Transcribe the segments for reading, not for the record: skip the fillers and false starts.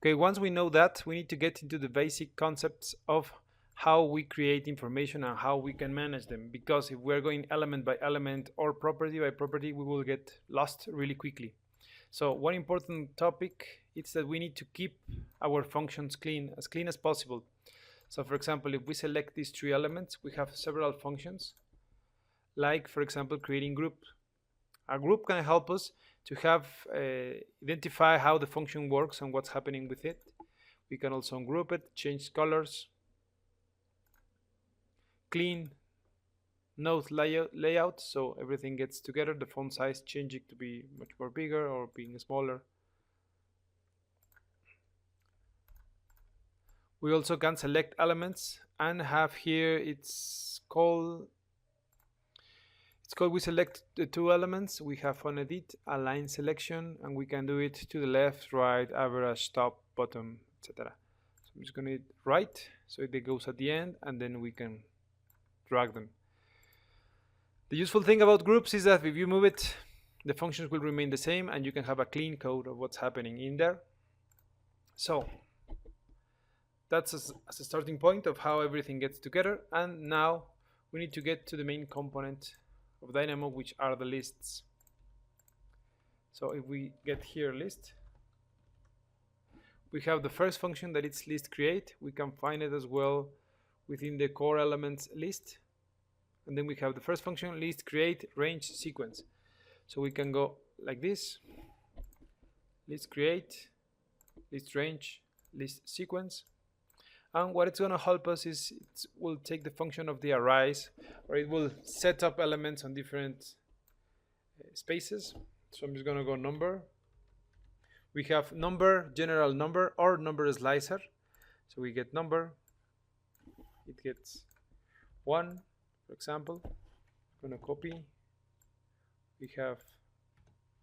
Okay, once we know that, we need to get into the basic concepts of how we create information and how we can manage them, because if we're going element by element or property by property, we will get lost really quickly. So one important topic is that we need to keep our functions clean as possible. So for example, if we select these three elements, we have several functions, like for example creating group. A group can help us to have identify how the function works and what's happening with it. We can also ungroup it, change colors, clean node layout, so everything gets together, the font size changing to be much more bigger or being smaller. We also can select elements and have here it's called we select the two elements. We have on edit align selection, and we can do it to the left, right, average, top, bottom, etc. So I'm just going to hit right, so it goes at the end, and then we can drag them. The useful thing about groups is that if you move it, the functions will remain the same, and you can have a clean code of what's happening in there. So that's as a starting point of how everything gets together. And now we need to get to the main component of Dynamo, which are the lists. So if we get here list, we have the first function that it's list create. We can find it as well within the core elements list. And then we have the first function list create range sequence. So we can go like this: list create, list range, list sequence. And what it's going to help us is it will take the function of the arise, or it will set up elements on different spaces. So I'm just going to go number. We have number, general number, or number slicer. So we get number. It gets 1, for example. I'm going to copy. We have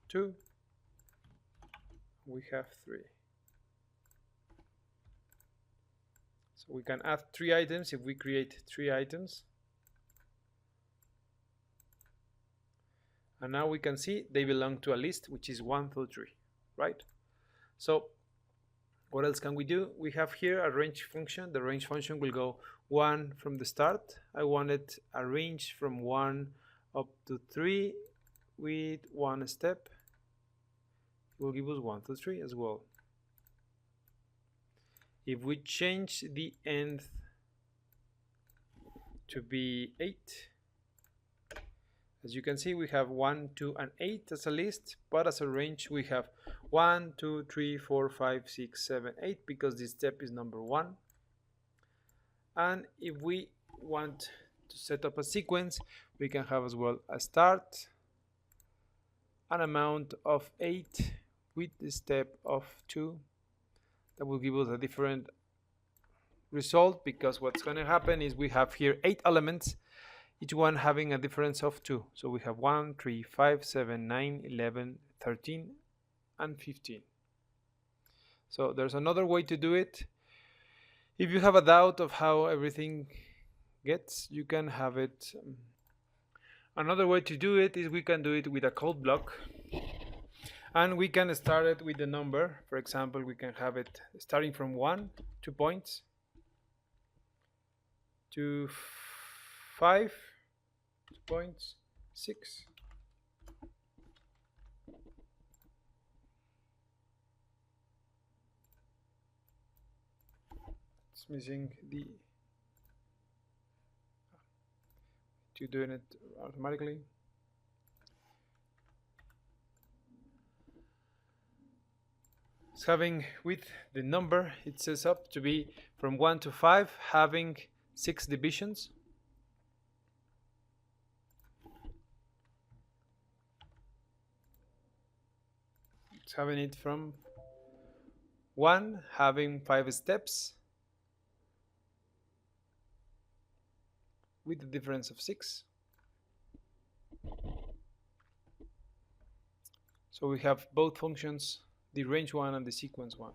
2. We have 3. So we can add 3 items if we create 3 items. And now we can see they belong to a list which is 1 through 3, right? So what else can we do? We have here a range function. The range function will go 1 from the start. I wanted a range from 1 up to 3 with 1 step. It will give us 1 through 3 as well. If we change the nth to be 8, as you can see, we have 1, 2, and 8 as a list, but as a range we have 1, 2, 3, 4, 5, 6, 7, 8, because this step is number 1. And if we want to set up a sequence, we can have as well a start, an amount of 8 with the step of 2. That will give us a different result, because what's going to happen is we have here 8 elements, each one having a difference of 2. So we have 1, 3, 5, 7, 9, 11, 13, and 15. So there's another way to do it. If you have a doubt of how everything gets, you can have it. Another way to do it is we can do it with a code block. And we can start it with the number. For example, we can have it starting from 1, 2 points, to 5, 2 points, 6. It's missing the to doing it automatically. Having with the number, it says up to be from 1 to 5, having 6 divisions. It's having it from 1, having 5 steps with the difference of 6. So we have both functions, the range one and the sequence one.